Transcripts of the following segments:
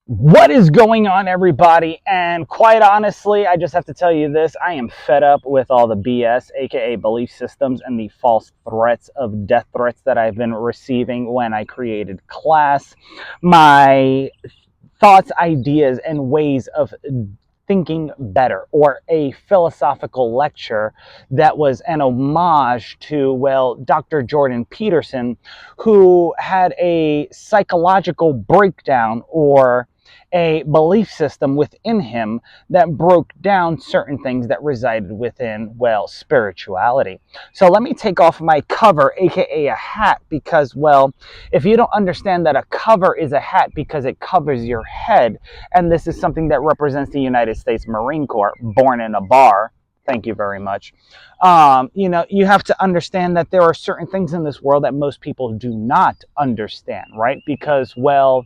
What is going on, everybody? And quite honestly, I just have to tell you this. I am fed up with all the BS, aka belief systems, and the false threats of death threats that I've been receiving when I created class. My thoughts, ideas, and ways of thinking better, or a philosophical lecture that was an homage to, well, Dr. Jordan Peterson, who had a psychological breakdown or a belief system within him that broke down certain things that resided within, well, spirituality. So let me take off my cover, aka a hat, because, well, if you don't understand that a cover is a hat because it covers your head, and this is something that represents the United States Marine Corps, born in a bar. Thank you very much. You have to understand that there are certain things in this world that most people do not understand, right? Because, well,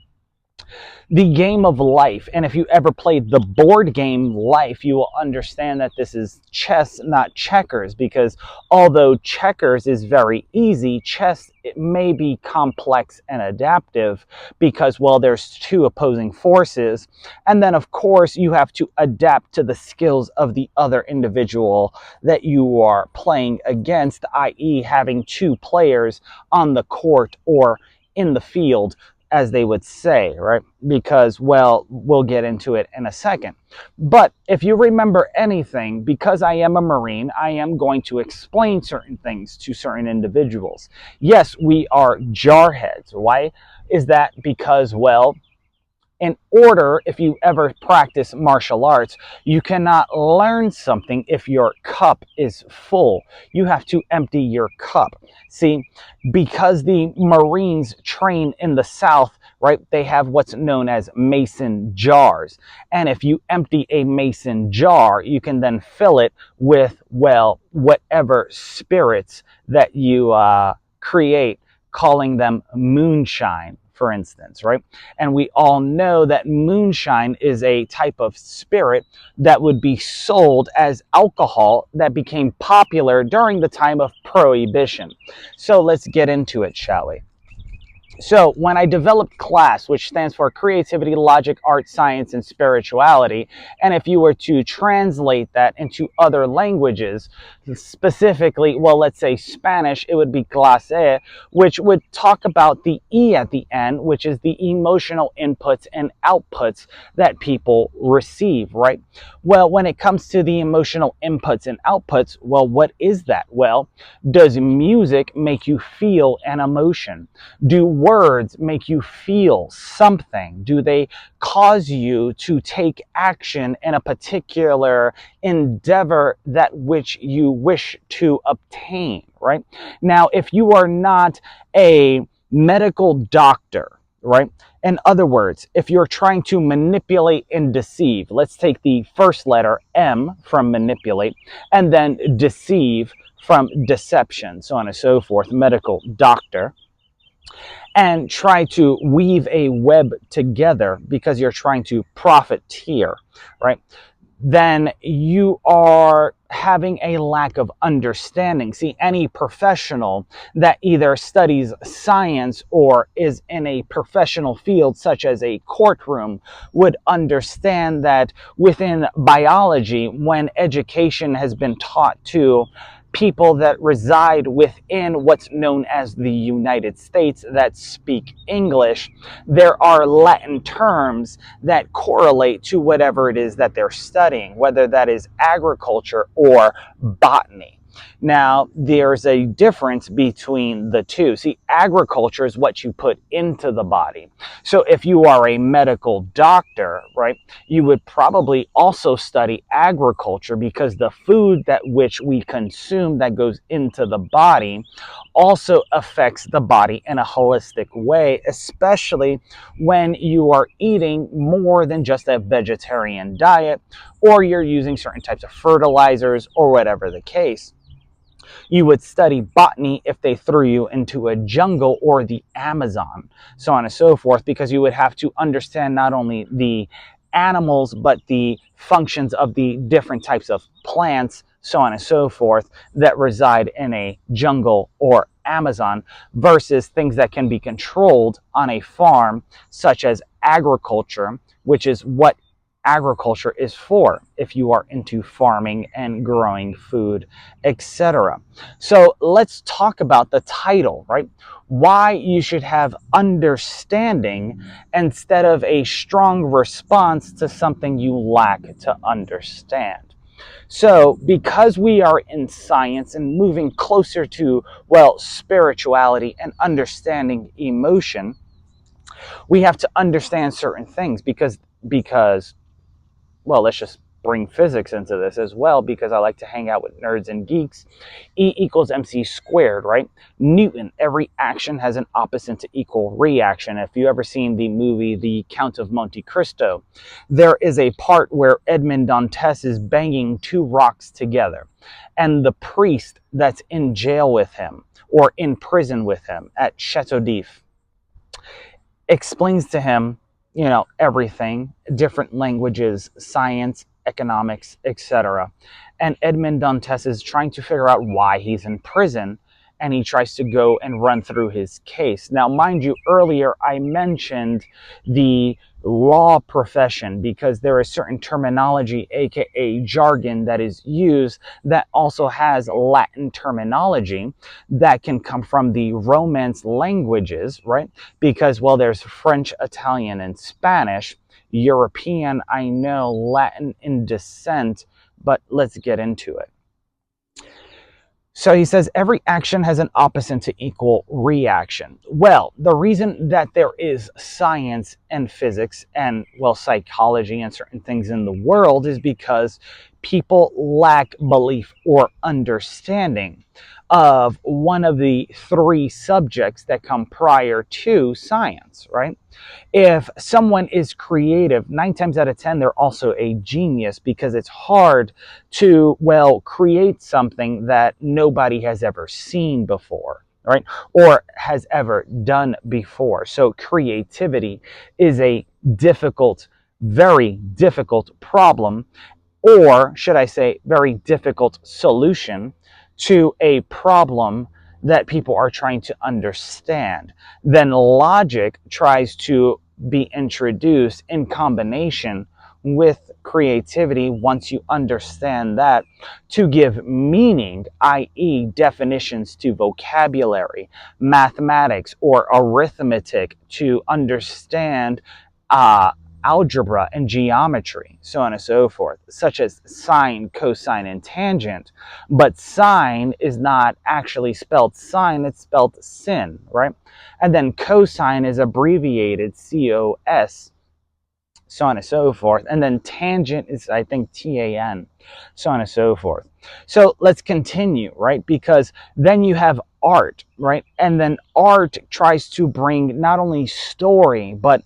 the game of life, and if you ever played the board game Life, you will understand that this is chess, not checkers, because although checkers is very easy, chess, it may be complex and adaptive because, well, there's two opposing forces, and then of course you have to adapt to the skills of the other individual that you are playing against, i.e. having two players on the court or in the field, as they would say, right? Because, well, we'll get into it in a second. But if you remember anything, because I am a Marine, I am going to explain certain things to certain individuals. Yes, we are jarheads. Why is that? Because, well, in order, if you ever practice martial arts, you cannot learn something if your cup is full. You have to empty your cup. See, because the Marines train in the South, right, they have what's known as mason jars. And if you empty a mason jar, you can then fill it with, well, whatever spirits that you create, calling them moonshine, for instance, right? And we all know that moonshine is a type of spirit that would be sold as alcohol that became popular during the time of Prohibition. So let's get into it, shall we? So when I developed CLASS, which stands for Creativity, Logic, Art, Science, and Spirituality, and if you were to translate that into other languages, specifically, well, let's say Spanish, it would be clase, which would talk about the E at the end, which is the emotional inputs and outputs that people receive, right? Well, when it comes to the emotional inputs and outputs, well, what is that? Well, does music make you feel an emotion? Do words make you feel something? Do they cause you to take action in a particular endeavor that which you wish to obtain, right? Now, if you are not a medical doctor, right? In other words, if you're trying to manipulate and deceive, let's take the first letter M from manipulate and then deceive from deception, so on and so forth, medical doctor, and try to weave a web together because you're trying to profiteer, right? Then you are having a lack of understanding. See, any professional that either studies science or is in a professional field such as a courtroom would understand that within biology, when education has been taught to people that reside within what's known as the United States that speak English, there are Latin terms that correlate to whatever it is that they're studying, whether that is agriculture or botany. Now, there's a difference between the two. See, agriculture is what you put into the body. So if you are a medical doctor, right, you would probably also study agriculture because the food that which we consume that goes into the body also affects the body in a holistic way, especially when you are eating more than just a vegetarian diet or you're using certain types of fertilizers or whatever the case. You would study botany if they threw you into a jungle or the Amazon, so on and so forth, because you would have to understand not only the animals, but the functions of the different types of plants, so on and so forth, that reside in a jungle or Amazon versus things that can be controlled on a farm, such as agriculture, which is what agriculture is for if you are into farming and growing food, etc. So let's talk about the title, right? Why you should have understanding instead of a strong response to something you lack to understand. So, because we are in science and moving closer to, well, spirituality and understanding emotion, we have to understand certain things because well, let's just bring physics into this as well, because I like to hang out with nerds and geeks. E equals mc squared, right? Newton, every action has an opposite to equal reaction. If you ever seen the movie The Count of Monte Cristo, there is a part where Edmond Dantes is banging two rocks together, and the priest that's in jail with him or in prison with him at Chateau d'If explains to him, everything, different languages, science, economics, etc. And Edmond Dantes is trying to figure out why he's in prison, and he tries to go and run through his case. Now, mind you, earlier I mentioned the law profession because there is certain terminology, aka jargon, that is used that also has Latin terminology that can come from the Romance languages, right? Because, well, there's French, Italian, and Spanish. European, I know, Latin in descent, but let's get into it. So he says every action has an opposite to equal reaction. Well, the reason that there is science and physics and, well, psychology and certain things in the world is because people lack belief or understanding of one of the three subjects that come prior to science, right? If someone is creative, 9 times out of 10, they're also a genius, because it's hard to, well, create something that nobody has ever seen before, right? Or has ever done before. So creativity is a difficult, very difficult problem, or should I say, very difficult solution to a problem that people are trying to understand. Then logic tries to be introduced in combination with creativity once you understand that, to give meaning, i.e. definitions to vocabulary, mathematics or arithmetic, to understand algebra and geometry, so on and so forth, such as sine, cosine, and tangent. But sine is not actually spelled sine, it's spelled sin, right? And then cosine is abbreviated COS, so on and so forth. And then tangent is, I think, TAN, so on and so forth. So let's continue, right? Because then you have art, right? And then art tries to bring not only story, but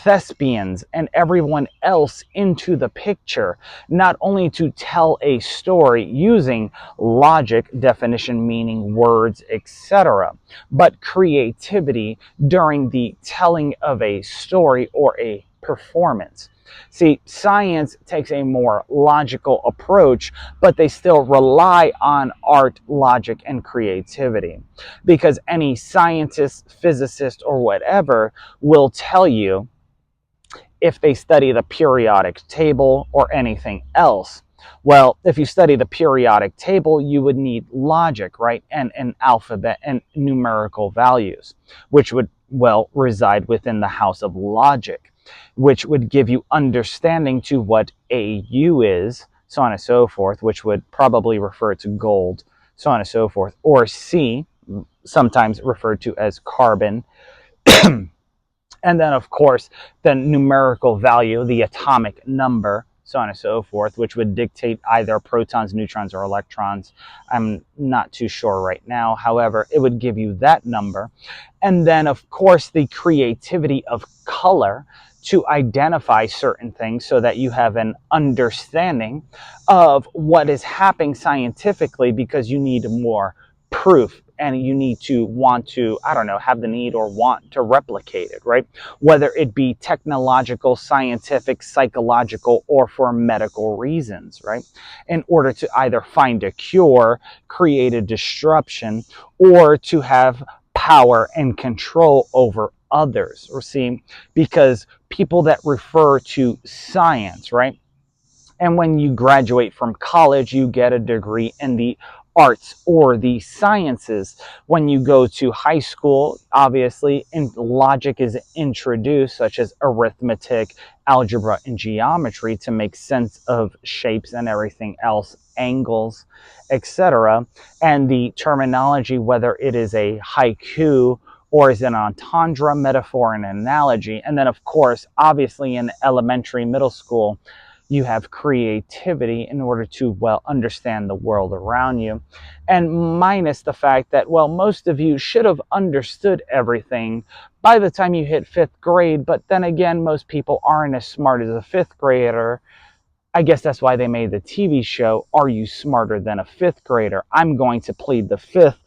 thespians and everyone else into the picture, not only to tell a story using logic, definition, meaning, words, etc., but creativity during the telling of a story or a performance. See, science takes a more logical approach, but they still rely on art, logic, and creativity. Because any scientist, physicist, or whatever will tell you, if they study the periodic table or anything else, well, if you study the periodic table, you would need logic, right? And an alphabet and numerical values, which would, well, reside within the house of logic, which would give you understanding to what AU is, so on and so forth, which would probably refer to gold, so on and so forth, or C, sometimes referred to as carbon. And then, of course, the numerical value, the atomic number, so on and so forth, which would dictate either protons, neutrons, or electrons. I'm not too sure right now. However, it would give you that number. And then, of course, the creativity of color to identify certain things so that you have an understanding of what is happening scientifically, because you need more proof and you need to want to, I don't know, have the need or want to replicate it, right? Whether it be technological, scientific, psychological, or for medical reasons, right? In order to either find a cure, create a disruption, or to have power and control over others, see, because people that refer to science, right? And when you graduate from college, you get a degree in the arts or the sciences. When you go to high school, obviously, logic is introduced, such as arithmetic, algebra, and geometry to make sense of shapes and everything else, angles, etc. And the terminology, whether it is a haiku or is an entendre, metaphor, and analogy. And then, of course, obviously in elementary, middle school, you have creativity in order to, well, understand the world around you. And minus the fact that, well, most of you should have understood everything by the time you hit fifth grade. But then again, most people aren't as smart as a fifth grader. I guess that's why they made the TV show, Are You Smarter Than a Fifth Grader? I'm going to plead the fifth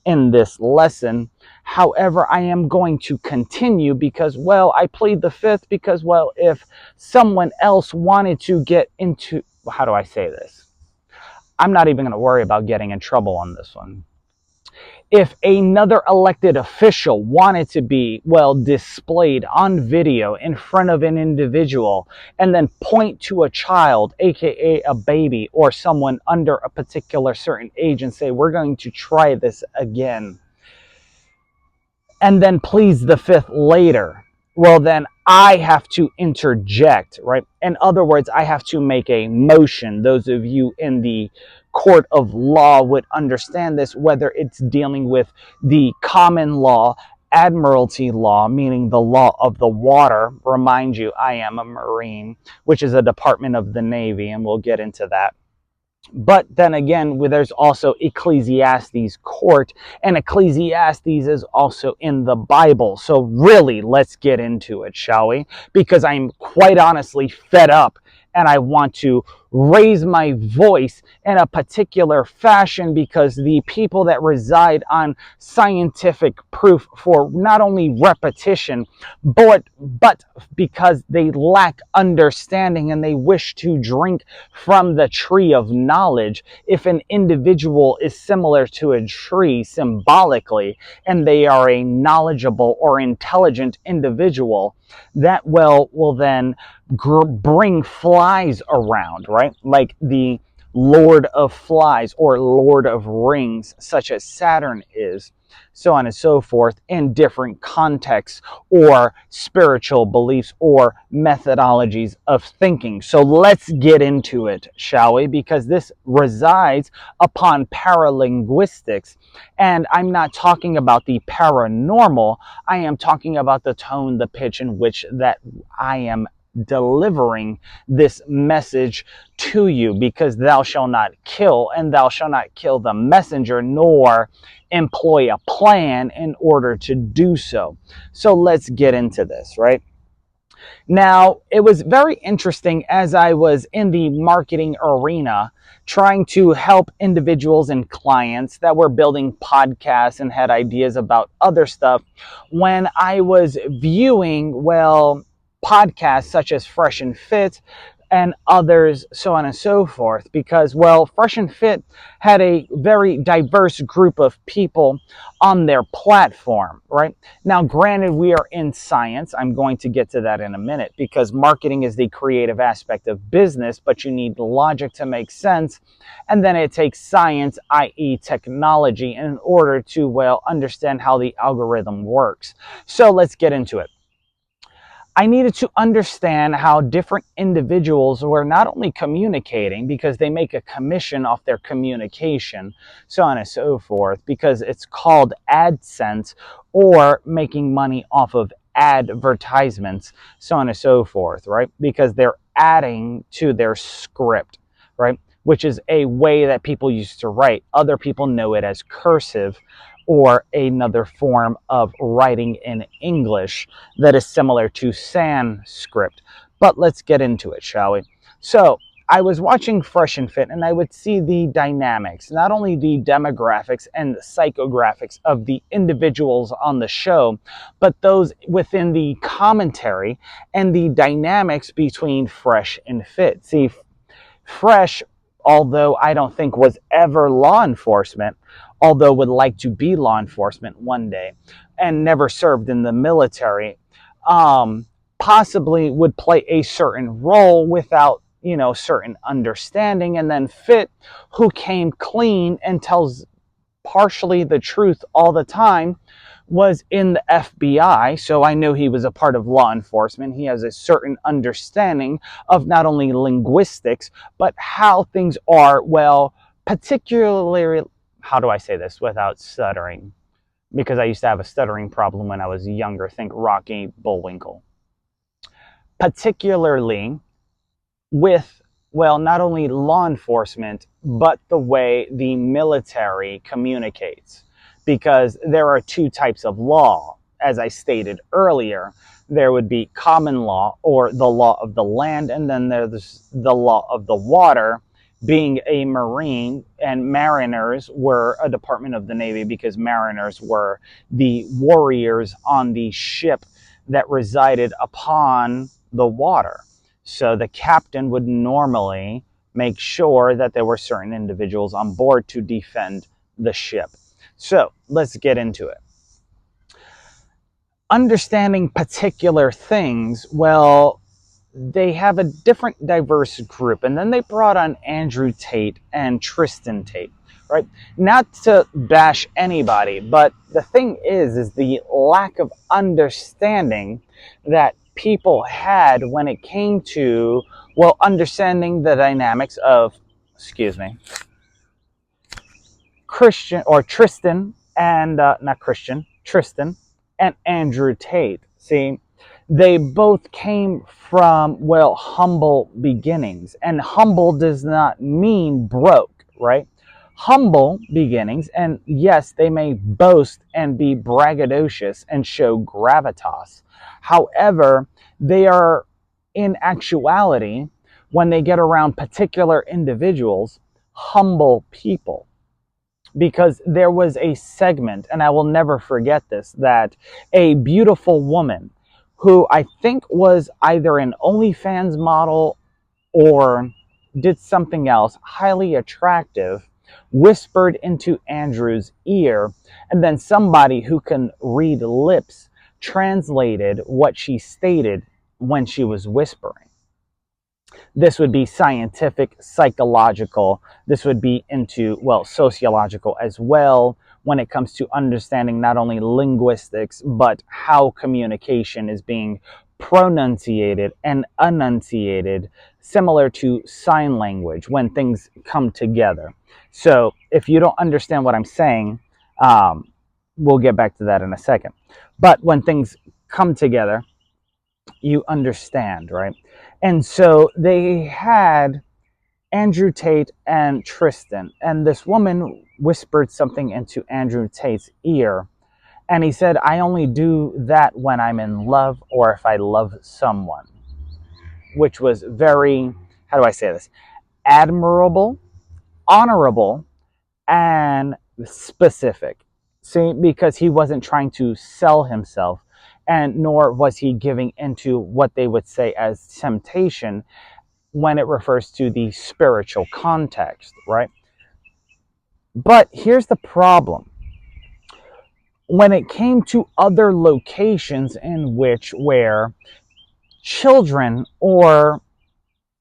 in this lesson. However, I am going to continue because, well, I plead the fifth because, well, if someone else wanted to get into, how do I say this? I'm not even going to worry about getting in trouble on this one. If another elected official wanted to be, well, displayed on video in front of an individual and then point to a child, aka a baby or someone under a particular certain age and say, we're going to try this again, and then pleads the fifth later, well, then I have to interject, right? In other words, I have to make a motion. Those of you in the court of law would understand this, whether it's dealing with the common law, admiralty law, meaning the law of the water. Remind you, I am a Marine, which is a department of the Navy, and we'll get into that. But then again, there's also Ecclesiastes court, and Ecclesiastes is also in the Bible. So really, let's get into it, shall we? Because I'm quite honestly fed up and I want to raise my voice in a particular fashion because the people that reside on scientific proof for not only repetition, but because they lack understanding and they wish to drink from the tree of knowledge. If an individual is similar to a tree symbolically and they are a knowledgeable or intelligent individual, that will then bring flies around, right? Like the Lord of Flies or Lord of Rings, such as Saturn is, so on and so forth, in different contexts or spiritual beliefs or methodologies of thinking. So let's get into it, shall we? Because this resides upon paralinguistics. And I'm not talking about the paranormal. I am talking about the tone, the pitch in which that I am delivering this message to you, because thou shalt not kill, and thou shalt not kill the messenger, nor employ a plan in order to do so. So let's get into this, right? Now, it was very interesting as I was in the marketing arena trying to help individuals and clients that were building podcasts and had ideas about other stuff, when I was viewing, well, podcasts such as Fresh and Fit and others, so on and so forth, because, well, Fresh and Fit had a very diverse group of people on their platform, right? Now, granted, we are in science. I'm going to get to that in a minute, because marketing is the creative aspect of business, but you need logic to make sense. And then it takes science, i.e. technology, in order to, well, understand how the algorithm works. So let's get into it. I needed to understand how different individuals were not only communicating, because they make a commission off their communication, so on and so forth, because it's called AdSense, or making money off of advertisements, so on and so forth, right? Because they're adding to their script, right? Which is a way that people used to write. Other people know it as cursive, or another form of writing in English that is similar to Sanskrit. But let's get into it, shall we? So I was watching Fresh and Fit, and I would see the dynamics, not only the demographics and the psychographics of the individuals on the show, but those within the commentary and the dynamics between Fresh and Fit. See, Fresh although I don't think was ever law enforcement, although would like to be law enforcement one day, and never served in the military, possibly would play a certain role without, certain understanding, and then Fit, who came clean and tells partially the truth all the time, was in the FBI, so I knew he was a part of law enforcement. He has a certain understanding of not only linguistics, but how things are, well, particularly, how do I say this without stuttering? Because I used to have a stuttering problem when I was younger. Think Rocky Bullwinkle. Particularly with, well, not only law enforcement, but the way the military communicates. Because there are two types of law. As I stated earlier, there would be common law, or the law of the land, and then there's the law of the water. Being a Marine, and mariners were a department of the Navy, because mariners were the warriors on the ship that resided upon the water. So the captain would normally make sure that there were certain individuals on board to defend the ship. So let's get into it. Understanding particular things, well, they have a different diverse group. And then they brought on Andrew Tate and Tristan Tate, right? Not to bash anybody, but the thing is the lack of understanding that people had when it came to, well, understanding the dynamics of, Tristan and, Tristan and Andrew Tate. See, they both came from, well, humble beginnings. And humble does not mean broke, right? Humble beginnings, and yes, they may boast and be braggadocious and show gravitas. However, they are, in actuality, when they get around particular individuals, humble people. Because there was a segment, and I will never forget this, that a beautiful woman who I think was either an OnlyFans model or did something else highly attractive, whispered into Andrew's ear, and then somebody who can read lips translated what she stated when she was whispering. This would be scientific, psychological. This would be into, well, sociological as well, when it comes to understanding not only linguistics, but how communication is being pronunciated and enunciated, similar to sign language when things come together. So if you don't understand what I'm saying, we'll get back to that in a second. But when things come together, you understand, right? And so they had Andrew Tate and Tristan, and this woman whispered something into Andrew Tate's ear, and he said, I only do that when I'm in love or if I love someone, which was very, how do I say this, admirable, honorable, and specific. See, because he wasn't trying to sell himself, and nor was he giving into what they would say as temptation when it refers to the spiritual context, right? But here's the problem. When it came to other locations in which where children or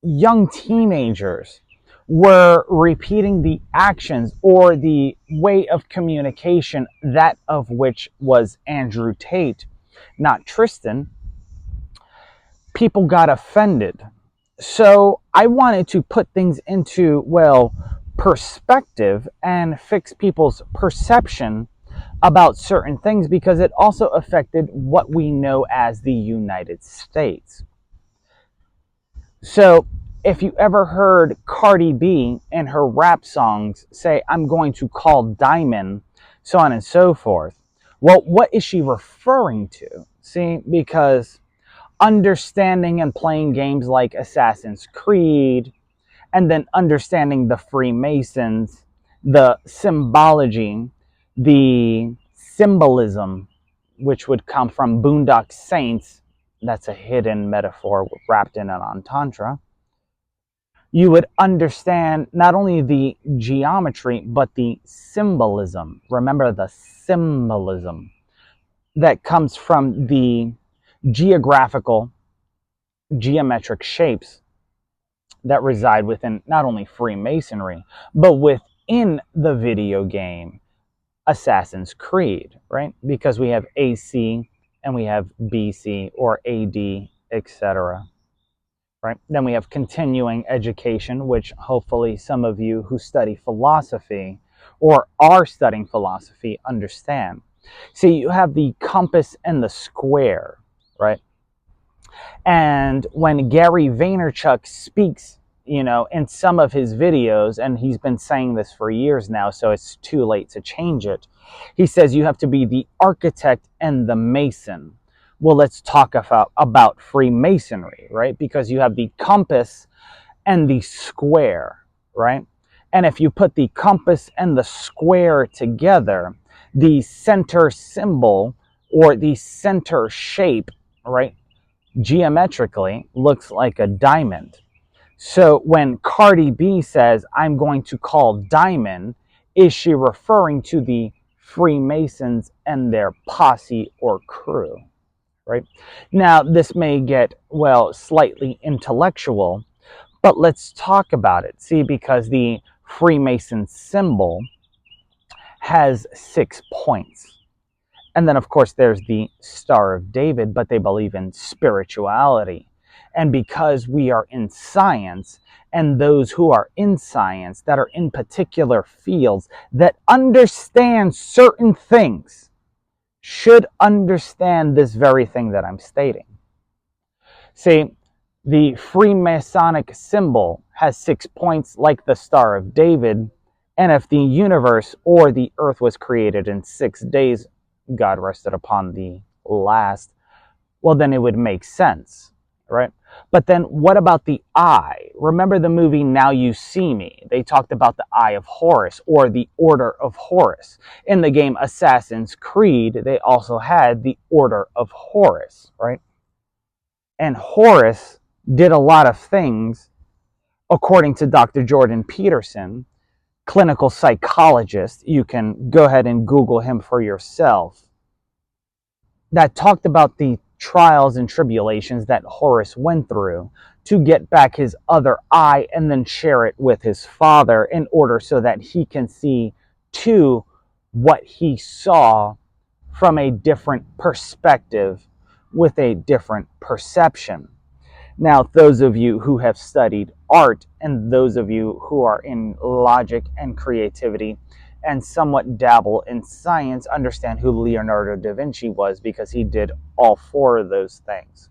young teenagers were repeating the actions or the way of communication, that of which was Andrew Tate, not Tristan, people got offended. So I wanted to put things into, well, perspective and fix people's perception about certain things, because it also affected what we know as the United States. So if you ever heard Cardi B in her rap songs say, I'm going to call Diamond, so on and so forth, well, what is she referring to? See, because understanding and playing games like Assassin's Creed, and then understanding the Freemasons, the symbology, the symbolism, which would come from Boondock Saints, that's a hidden metaphor wrapped in an entendre, you would understand not only the geometry, but the symbolism. Remember the symbolism that comes from the geographical, geometric shapes that reside within not only Freemasonry, but within the video game Assassin's Creed, right? Because we have AC and we have BC or AD, etc. Right? Then we have continuing education, which hopefully some of you who study philosophy or are studying philosophy understand. See, you have the compass and the square, right? And when Gary Vaynerchuk speaks, in some of his videos, and he's been saying this for years now, so it's too late to change it, he says you have to be the architect and the mason. Well, let's talk about Freemasonry, right? Because you have the compass and the square, right? And if you put the compass and the square together, the center symbol or the center shape, right, geometrically looks like a diamond. So when Cardi B says, I'm going to call diamond, is she referring to the Freemasons and their posse or crew, right? Now, this may get, well, slightly intellectual, but let's talk about it. See, because the Freemason symbol has 6 points. And then, of course, there's the Star of David, but they believe in spirituality. And because we are in science, and those who are in science that are in particular fields that understand certain things should understand this very thing that I'm stating. See, the Freemasonic symbol has 6 points like the Star of David, and if the universe or the earth was created in 6 days, God rested upon the last, well, then it would make sense, right? But then what about the eye? Remember the movie Now You See Me? They talked about the Eye of Horus or the Order of Horus. In the game Assassin's Creed, they also had the Order of Horus, right? And Horus did a lot of things, according to Dr. Jordan Peterson, clinical psychologist. You can go ahead and Google him for yourself. That talked about the trials and tribulations that Horus went through to get back his other eye and then share it with his father in order so that he can see to what he saw from a different perspective with a different perception. Now, those of you who have studied art and those of you who are in logic and creativity and somewhat dabble in science understand who Leonardo da Vinci was, because he did all 4 of those things.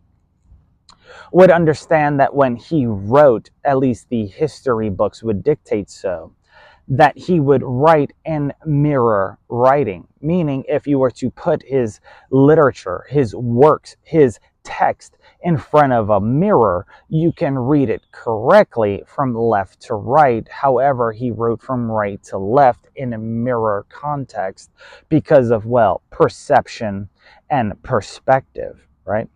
Would understand that when he wrote, at least the history books would dictate so, that he would write in mirror writing, meaning if you were to put his literature, his works, his text in front of a mirror, you can read it correctly from left to right. However, he wrote from right to left in a mirror context because of, well, perception and perspective, right?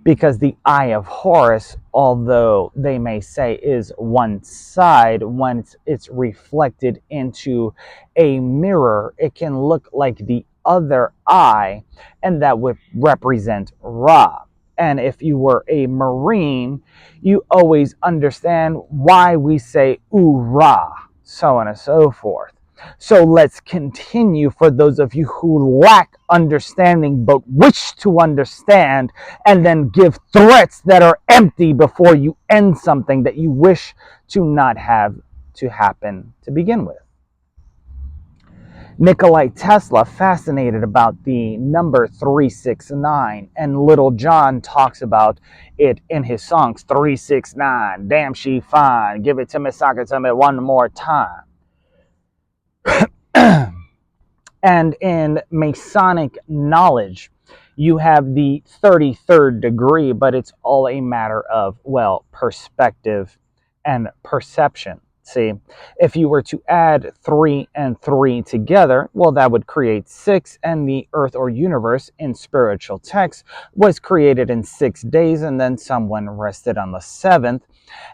Because the Eye of Horus, although they may say is one side, once it's reflected into a mirror, it can look like the other eye, and that would represent Ra. And if you were a Marine, you always understand why we say Ura, so on and so forth. So let's continue for those of you who lack understanding but wish to understand, and then give threats that are empty before you end something that you wish to not have to happen to begin with. Nikola Tesla, fascinated about the number 369, and Little John talks about it in his songs. 369, damn she fine, give it to me, sock it to me one more time. And in Masonic knowledge, you have the 33rd degree, but it's all a matter of, well, perspective and perception. See, if you were to add 3 and 3 together, well, that would create 6, and the earth or universe in spiritual text was created in 6 days, and then someone rested on the 7th.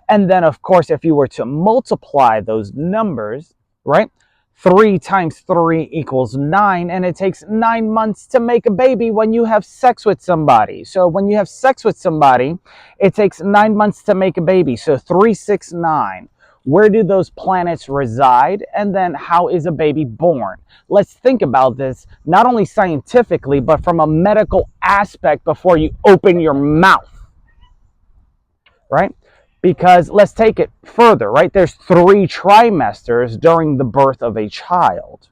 And then, of course, if you were to multiply those numbers, right? 3 times 3 equals 9, and it takes 9 months to make a baby when you have sex with somebody. So when you have sex with somebody, it takes 9 months to make a baby. So 3, 6, 9. Where do those planets reside? And then how is a baby born? Let's think about this, not only scientifically, but from a medical aspect before you open your mouth, right? Because let's take it further, right? There's 3 trimesters during the birth of a child,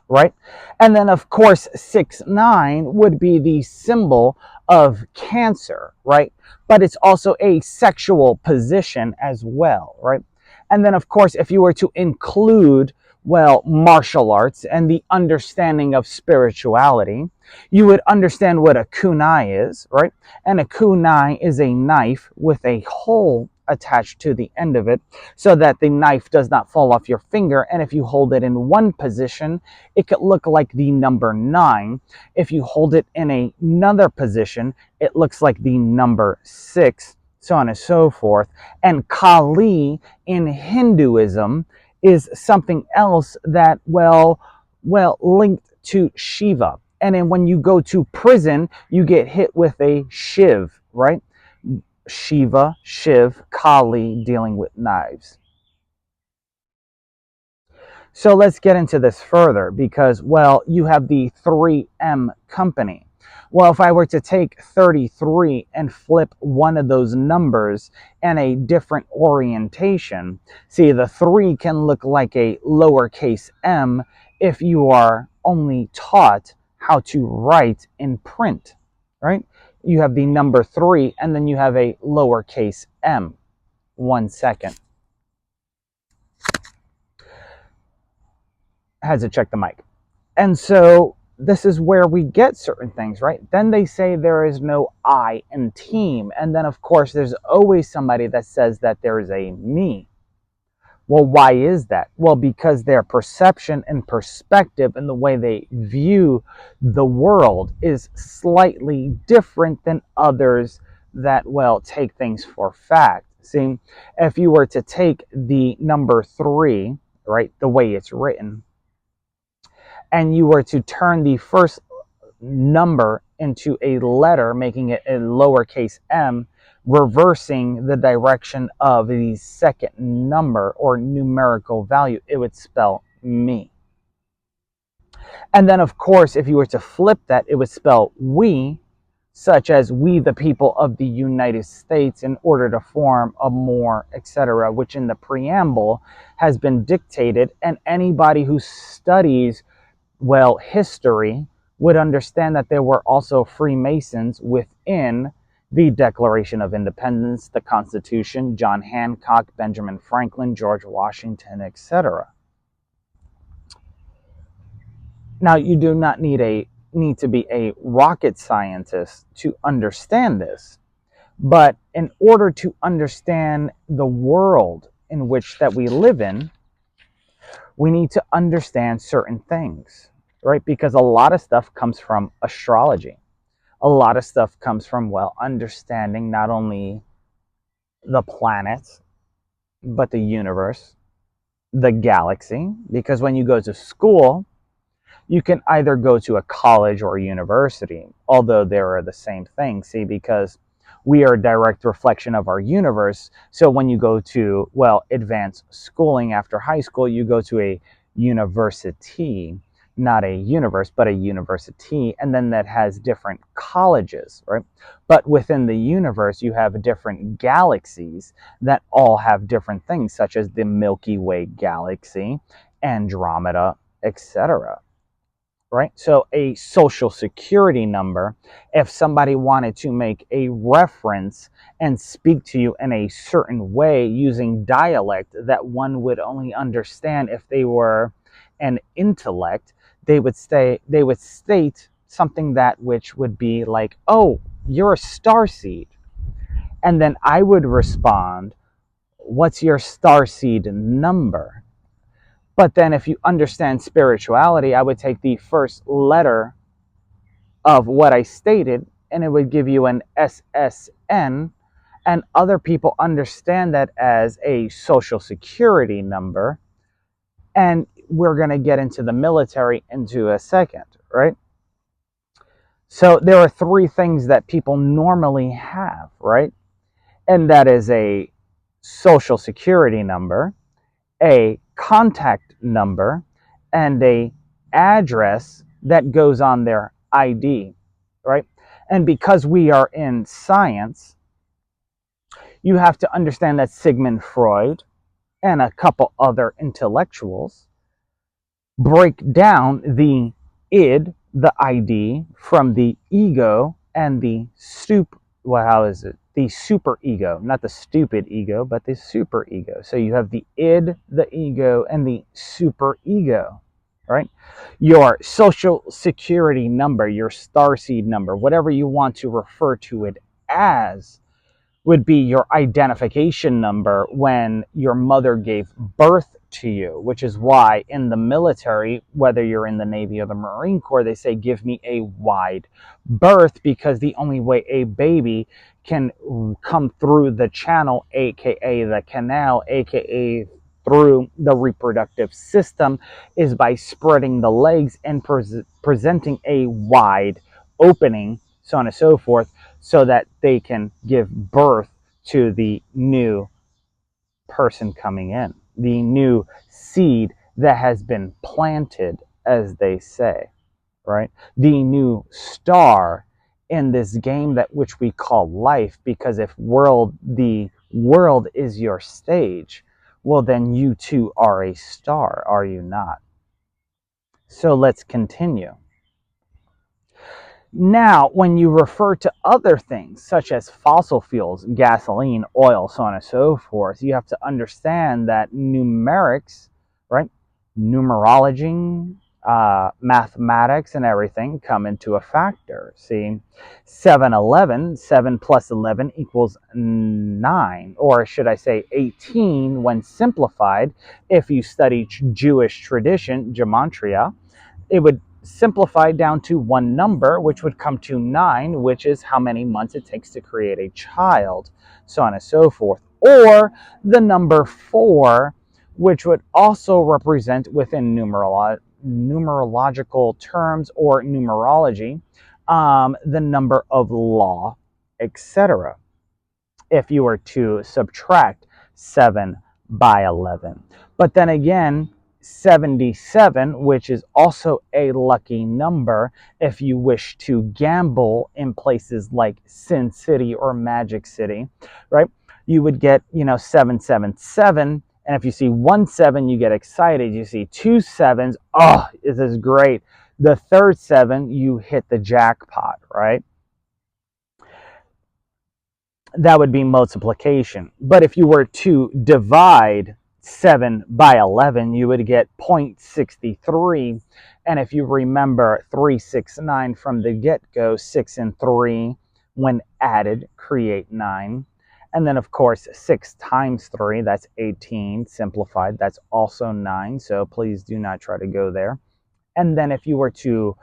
right? And then, of course, 6, 9 would be the symbol of Cancer, right? But it's also a sexual position as well, right? And then, of course, if you were to include, well, martial arts and the understanding of spirituality, you would understand what a kunai is, right? And a kunai is a knife with a hole attached to the end of it so that the knife does not fall off your finger. And if you hold it in one position, it could look like the number 9. If you hold it in another position, it looks like the number 6, so on and so forth. And Kali in Hinduism is something else that, well, linked to Shiva. And then when you go to prison, you get hit with a Shiv, right? Shiva, Shiv, Kali, dealing with knives. So let's get into this further because, well, you have the 3M company. Well, if I were to take 33 and flip one of those numbers in a different orientation, see, the 3 can look like a lowercase m if you are only taught how to write in print, right? You have the number 3 and then you have a lowercase m. 1 second. Has to check the mic. And so this is where we get certain things, right? Then they say there is no I in team. And then, of course, there's always somebody that says that there is a me. Well, why is that? Well, because their perception and perspective and the way they view the world is slightly different than others that, well, take things for fact. See, if you were to take the number 3, right, the way it's written, and you were to turn the first number into a letter, making it a lowercase m, reversing the direction of the second number or numerical value, it would spell me. And then, of course, if you were to flip that, it would spell we, such as we the people of the United States, in order to form a more, etc., which in the preamble has been dictated. And anybody who studies, well, history would understand that there were also Freemasons within the Declaration of Independence, the Constitution, John Hancock, Benjamin Franklin, George Washington, etc. Now, you do not need to be a rocket scientist to understand this, but in order to understand the world in which that we live in, we need to understand certain things, right? Because a lot of stuff comes from astrology. A lot of stuff comes from, well, understanding not only the planets, but the universe, the galaxy. Because when you go to school, you can either go to a college or a university, although they are the same thing, see, because we are a direct reflection of our universe. So when you go to, well, advanced schooling after high school, you go to a university, not a universe, but a university, and then that has different colleges, right? But within the universe, you have different galaxies that all have different things, such as the Milky Way galaxy, Andromeda, etc. Right? So a social security number, if somebody wanted to make a reference and speak to you in a certain way using dialect that one would only understand if they were an intellect, they would state something that which would be like, "Oh, you're a starseed." And then I would respond, "What's your starseed number?" But then if you understand spirituality, I would take the first letter of what I stated and it would give you an SSN. And other people understand that as a social security number. And we're going to get into the military into a second, right? So there are three things that people normally have, right? And that is a social security number, a contact number, and a address that goes on their ID, right? And because we are in science, you have to understand that Sigmund Freud and a couple other intellectuals break down the id, the ID, from the ego and the the super ego, not the stupid ego, but the super ego. So you have the id, the ego, and the super ego, right? Your social security number, your starseed number, whatever you want to refer to it as, would be your identification number when your mother gave birth to you, which is why in the military, whether you're in the Navy or the Marine Corps, they say, give me a wide berth, because the only way a baby can come through the channel, aka the canal, aka through the reproductive system, is by spreading the legs and presenting a wide opening, so on and so forth, so that they can give birth to the new person coming in, the new seed that has been planted, as they say, right? The new star in this game that which we call life, because if the world is your stage, well, then you too are a star, are you not? So let's continue. Now, when you refer to other things such as fossil fuels, gasoline, oil, so on and so forth, you have to understand that numerics, right? Numerology, mathematics, and everything come into a factor. See, 7 plus 11 equals 9, or should I say 18 when simplified. If you study Jewish tradition, gematria, it would simplify down to one number, which would come to 9, which is how many months it takes to create a child, so on and so forth. Or the number 4, which would also represent within numerological terms or numerology, the number of law, etc. If you were to subtract 7 by 11. But then again, 77, which is also a lucky number if you wish to gamble in places like Sin City or Magic City, right? You would get, 777. And if you see 17, you get excited. You see 2 sevens, oh, this is great. The third 7, you hit the jackpot, right? That would be multiplication. But if you were to divide 7 by 11, you would get 0.63. And if you remember 369 from the get-go, 6 and 3, when added, create 9. And then, of course, 6 times 3, that's 18. Simplified, that's also 9. So please do not try to go there. And then if you were to,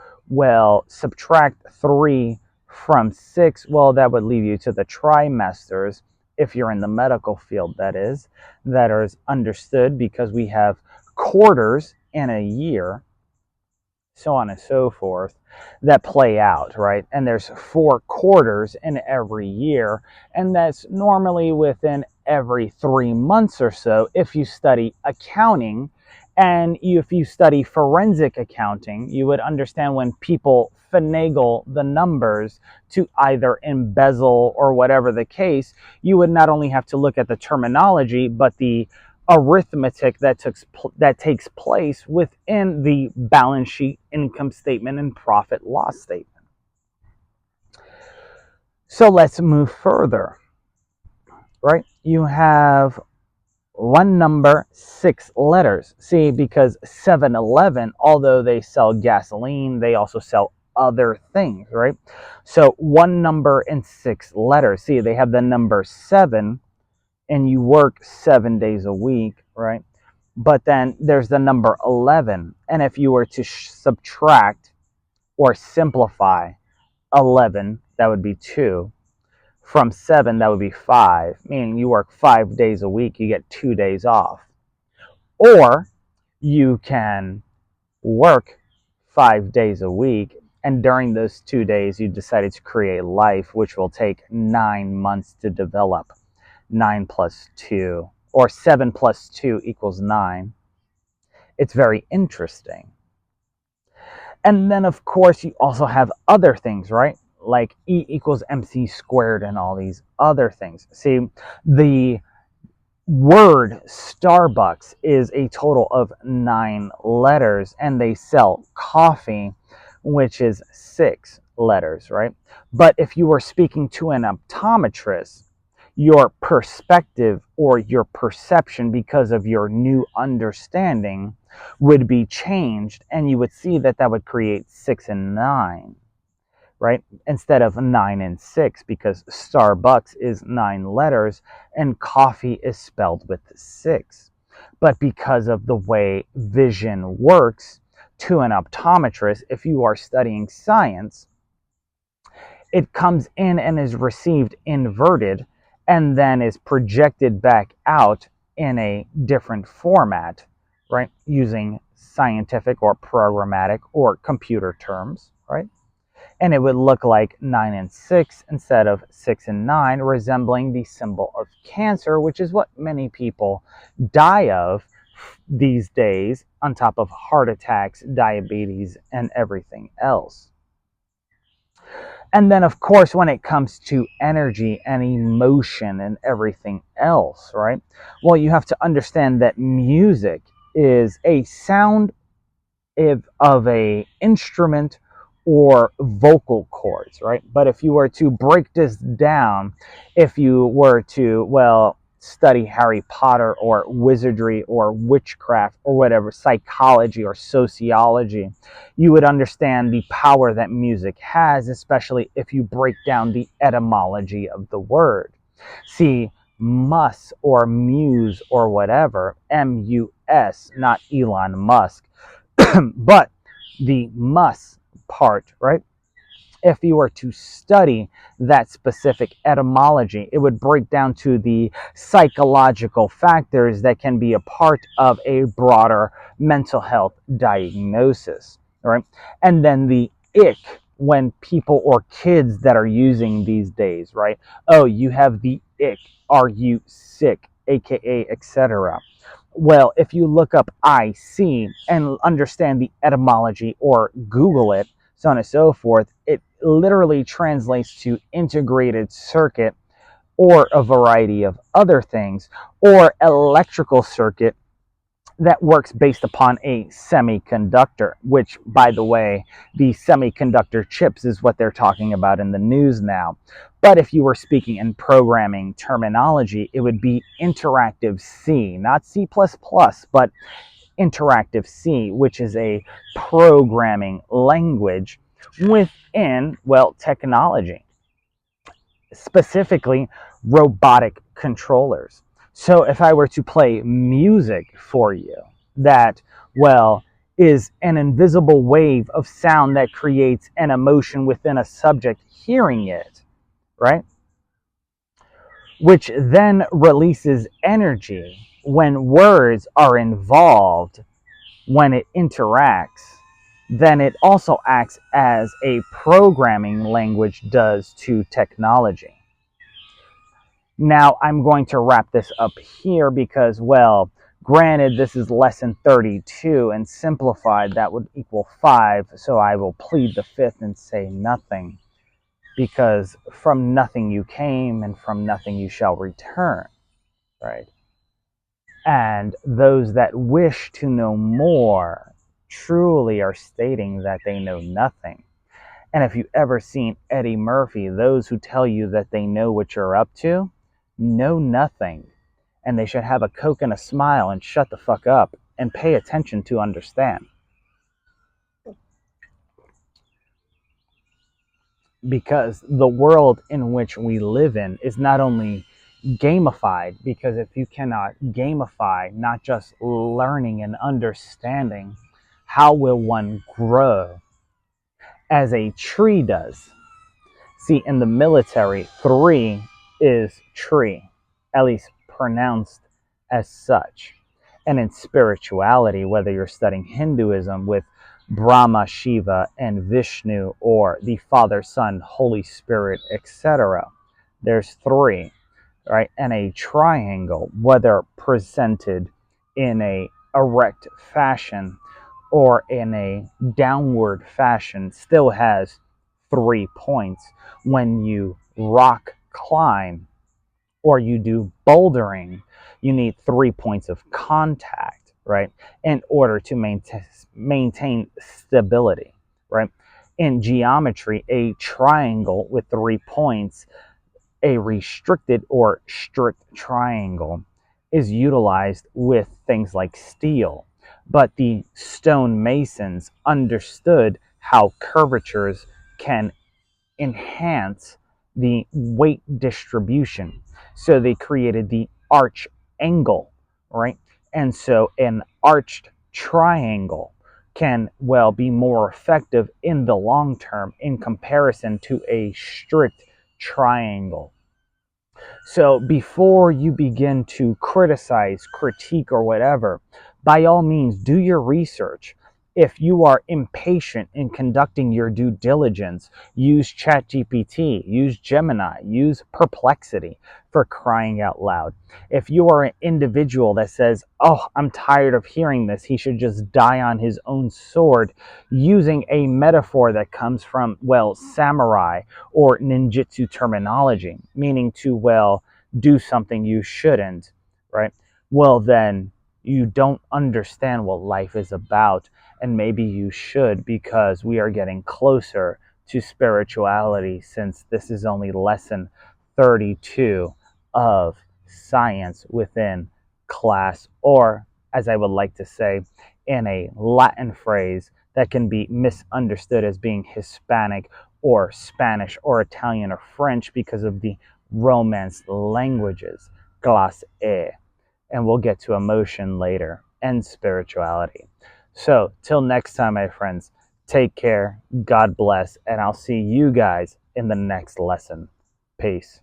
subtract 3 from 6, well, that would leave you to the trimesters, if you're in the medical field, that is understood, because we have quarters in a year, so on and so forth, that play out, right? And there's 4 quarters in every year, and that's normally within every 3 months or so if you study accounting. And if you study forensic accounting, you would understand when people finagle the numbers to either embezzle or whatever the case, you would not only have to look at the terminology, but the arithmetic that takes place within the balance sheet, income statement, and profit loss statement. So let's move further, right? You have one number, 6 letters. See, because 7-Eleven, although they sell gasoline, they also sell other things, right? So one number and 6 letters. See, they have the number 7, and you work 7 days a week, right? But then there's the number 11. And if you were to subtract or simplify 11, that would be 2, From 7, that would be 5, meaning you work 5 days a week, you get 2 days off. Or you can work 5 days a week, and during those 2 days, you decided to create life, which will take 9 months to develop. 9 plus 2, or 7 plus 2 equals 9. It's very interesting. And then, of course, you also have other things, right? Like E equals MC squared and all these other things. See, the word Starbucks is a total of 9 letters, and they sell coffee, which is 6 letters, right? But if you were speaking to an optometrist, your perspective or your perception, because of your new understanding, would be changed, and you would see that that would create 6 and 9, right? Instead of 9 and 6, because Starbucks is 9 letters and coffee is spelled with 6. But because of the way vision works, to an optometrist, if you are studying science, it comes in and is received inverted and then is projected back out in a different format, right? Using scientific or programmatic or computer terms, right? And it would look like 9 and 6 instead of 6 and 9, resembling the symbol of cancer, which is what many people die of these days, on top of heart attacks, diabetes, and everything else. And then, of course, when it comes to energy and emotion and everything else, right? Well, you have to understand that music is a sound of a instrument or vocal cords, right? But if you were to break this down, if you were to, well, study Harry Potter or wizardry or witchcraft or whatever, psychology or sociology, you would understand the power that music has, especially if you break down the etymology of the word. See, mus or muse or whatever, M-U-S, not Elon Musk, but the mus part, right? If you were to study that specific etymology, it would break down to the psychological factors that can be a part of a broader mental health diagnosis, right? And then the ick, when people or kids that are using these days, right? Oh, you have the ick. Are you sick? AKA, etc. Well, if you look up IC and understand the etymology or Google it, so on and so forth, it literally translates to integrated circuit or a variety of other things, or electrical circuit that works based upon a semiconductor, which, by the way, the semiconductor chips is what they're talking about in the news now. But if you were speaking in programming terminology, it would be interactive C, not C++, but interactive C, which is a programming language within, well, technology, specifically robotic controllers. So if I were to play music for you that, well, is an invisible wave of sound that creates an emotion within a subject hearing it, right? Which then releases energy when words are involved, when it interacts, then it also acts as a programming language does to technology. Now, I'm going to wrap this up here because, well, granted, this is lesson 32, and simplified, that would equal 5, so I will plead the fifth and say nothing, because from nothing you came, and from nothing you shall return, right? And those that wish to know more truly are stating that they know nothing. And if you've ever seen Eddie Murphy, those who tell you that they know what you're up to know nothing. And they should have a Coke and a smile and shut the fuck up and pay attention to understand. Because the world in which we live in is not only gamified, because if you cannot gamify not just learning and understanding, how will one grow as a tree does? See, in the military, 3 is tree, at least pronounced as such. And in spirituality, whether you're studying Hinduism with Brahma, Shiva, and Vishnu, or the Father, Son, Holy Spirit, etc., there's 3, right? And a triangle, whether presented in a erect fashion or in a downward fashion, still has 3 points. When you rock climb or you do bouldering, you need 3 points of contact, right, in order to maintain stability, right? In geometry, a triangle with 3 points, a restricted or strict triangle, is utilized with things like steel. But the stonemasons understood how curvatures can enhance the weight distribution. So they created the arch angle, right? And so an arched triangle can, well, be more effective in the long term in comparison to a strict triangle. So before you begin to criticize, critique, or whatever, by all means, do your research. If you are impatient in conducting your due diligence, use ChatGPT, use Gemini, use Perplexity, for crying out loud. If you are an individual that says, oh, I'm tired of hearing this, he should just die on his own sword, using a metaphor that comes from, well, samurai or ninjutsu terminology, meaning to, well, do something you shouldn't, right? Well, then you don't understand what life is about. And maybe you should, because we are getting closer to spirituality, since this is only lesson 32 of science within class, or as I would like to say, in a Latin phrase that can be misunderstood as being Hispanic or Spanish or Italian or French because of the Romance languages, class E. And we'll get to emotion later and spirituality. So, till next time, my friends, take care, God bless, and I'll see you guys in the next lesson. Peace.